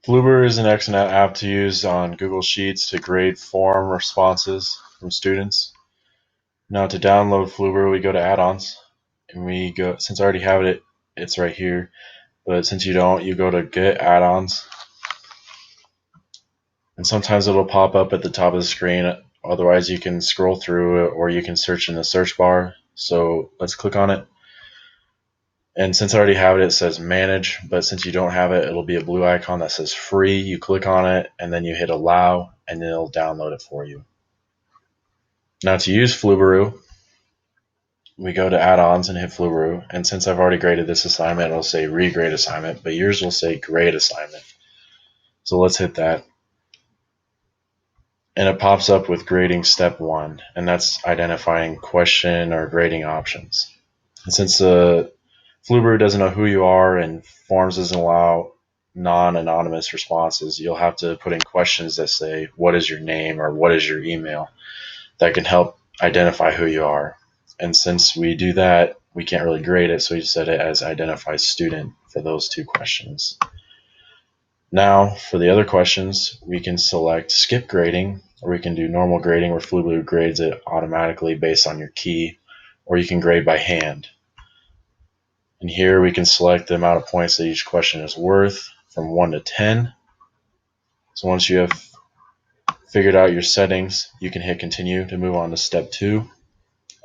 Floober is an excellent app to use on Google Sheets to grade form responses from students. Now to download Floober, we go to add-ons, and we go, since I already have it, it's right here, but since you don't, you go to get add-ons, and sometimes it'll pop up at the top of the screen. Otherwise you can scroll through it, or you can search in the search bar. So let's click on it. And since I already have it, it says manage, but since you don't have it, it'll be a blue icon that says free. You click on it and then you hit allow, and then it'll download it for you. Now to use Flubaroo, we go to add-ons and hit Flubaroo, and since I've already graded this assignment, it'll say regrade assignment, but yours will say grade assignment. So let's hit that. And it pops up with grading step 1, and that's identifying question or grading options. And since Flubaroo doesn't know who you are and forms doesn't allow non-anonymous responses, you'll have to put in questions that say, what is your name or what is your email? That can help identify who you are. And since we do that, we can't really grade it, so we set it as identify student for those 2 questions. Now, for the other questions, we can select skip grading, or we can do normal grading where Flubaroo grades it automatically based on your key, or you can grade by hand. And here we can select the amount of points that each question is worth from 1 to 10. So once you have figured out your settings, you can hit continue to move on to step 2,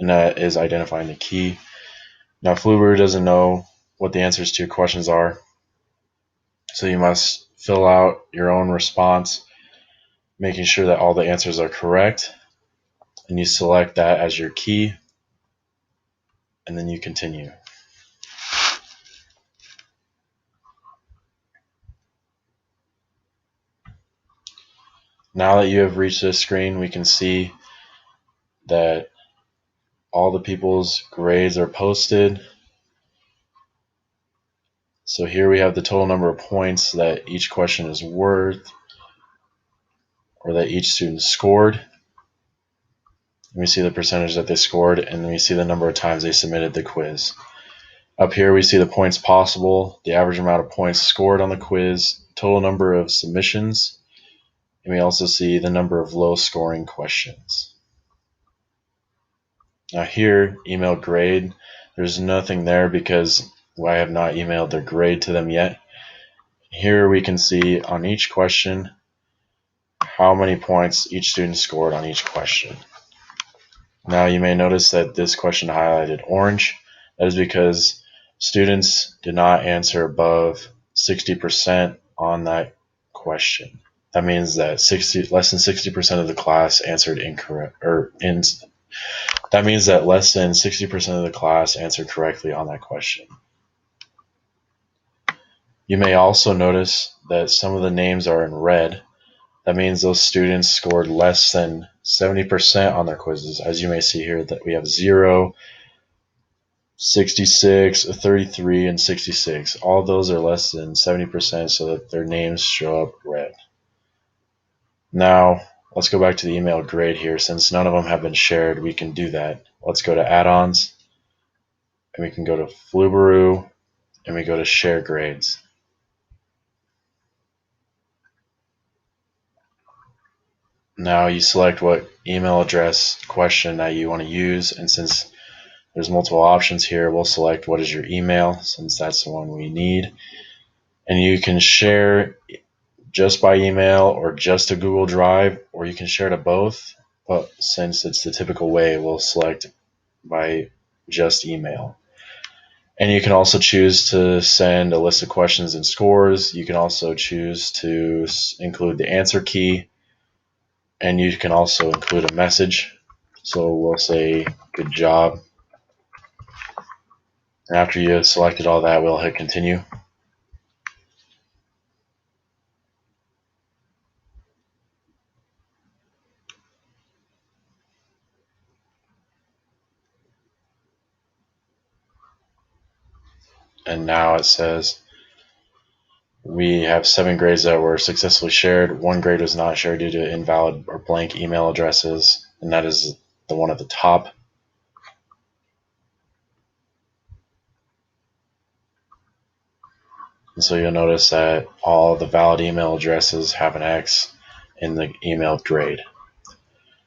and that is identifying the key. Now Flubaroo doesn't know what the answers to your questions are, so you must fill out your own response, making sure that all the answers are correct, and you select that as your key, and then you continue. Now that you have reached this screen, we can see that all the people's grades are posted. So here we have the total number of points that each question is worth, or that each student scored. And we see the percentage that they scored, and then we see the number of times they submitted the quiz. Up here we see the points possible, the average amount of points scored on the quiz, total number of submissions, and we also see the number of low scoring questions. Now here, email grade, there's nothing there because I have not emailed their grade to them yet. Here we can see on each question how many points each student scored on each question. Now you may notice that this question highlighted orange. That is because students did not answer above 60% on that question. That means that less than 60% of the class answered incorrect, that means that less than 60% of the class answered correctly on that question. You may also notice that some of the names are in red. That means those students scored less than 70% on their quizzes. As you may see here, that we have 0, 66, 33, and 66. All those are less than 70%, so that their names show up red. Now, let's go back to the email grade here. Since none of them have been shared, we can do that. Let's go to add-ons, and we can go to Flubaroo, and we go to share grades. Now you select what email address question that you want to use, and since there's multiple options here, we'll select what is your email, since that's the one we need. And you can share just by email or just to Google Drive, or you can share to both, but since it's the typical way, we'll select by just email. And you can also choose to send a list of questions and scores. You can also choose to include the answer key, and you can also include a message. So we'll say good job. And after you have selected all that, we'll hit continue. And now it says we have 7 grades that were successfully shared. 1 grade was not shared due to invalid or blank email addresses, and that is the one at the top. And so you'll notice that all the valid email addresses have an X in the email grade.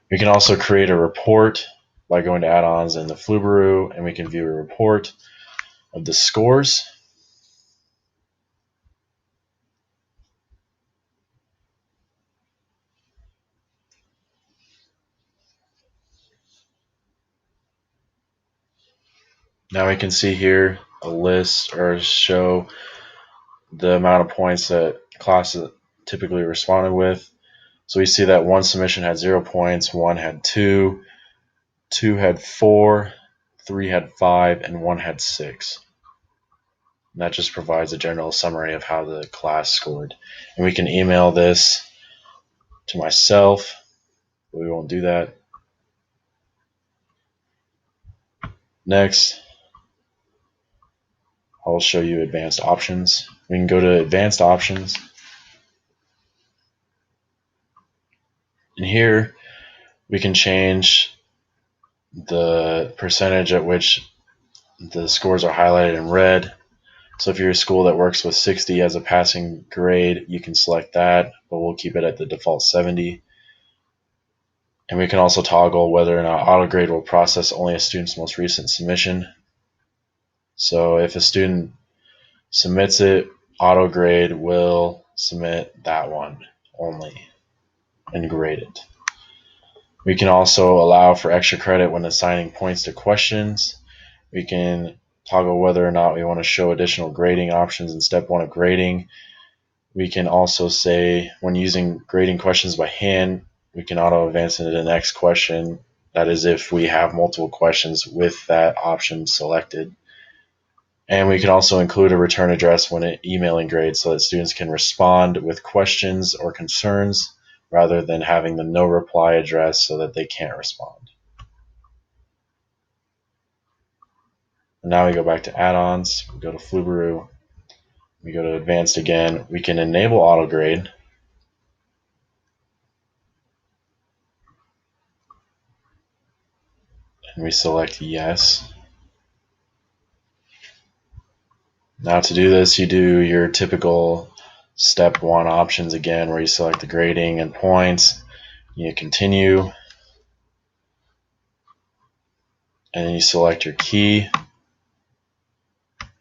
We can also create a report by going to add-ons in the Flubaroo, and we can view a report of the scores. Now we can see here a list or show the amount of points that classes typically responded with. So we see that one submission had 0 points, one had 2, 2 had 4, 3 had 5, and 1 had 6. And that just provides a general summary of how the class scored. And we can email this to myself, but we won't do that. Next, I'll show you advanced options. We can go to advanced options. And here we can change the percentage at which the scores are highlighted in red. So if you're a school that works with 60 as a passing grade, you can select that, but we'll keep it at the default 70. And we can also toggle whether or not AutoGrade will process only a student's most recent submission. So if a student submits it, AutoGrade will submit that one only and grade it. We can also allow for extra credit when assigning points to questions. We can toggle whether or not we want to show additional grading options in step 1 of grading. We can also say when using grading questions by hand, we can auto advance into the next question. That is if we have multiple questions with that option selected. And we can also include a return address when emailing grades so that students can respond with questions or concerns rather than having the no reply address so that they can't respond. And now we go back to add-ons, we go to Flubaroo, we go to advanced again. We can enable AutoGrade. And we select yes. Now to do this, you do your typical step 1 options again, where you select the grading and points. You continue, and then you select your key,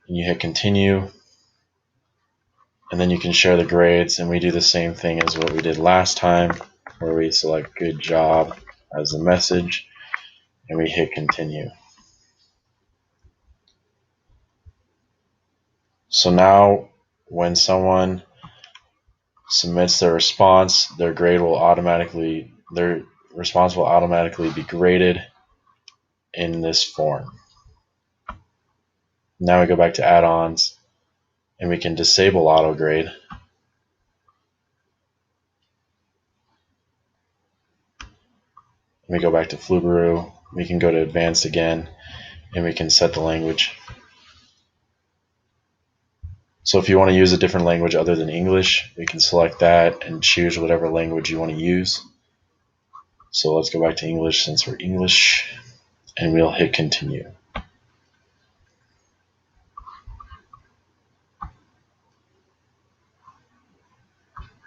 and you hit continue, and then you can share the grades. And we do the same thing as what we did last time, where we select good job as the message, and we hit continue. So now when someone submits their response, their response will automatically be graded in this form. Now we go back to add-ons, and we can disable AutoGrade. We go back to Flubaroo, we can go to advanced again, and we can set the language. So if you want to use a different language other than English, we can select that and choose whatever language you want to use. So let's go back to English since we're English, and we'll hit continue.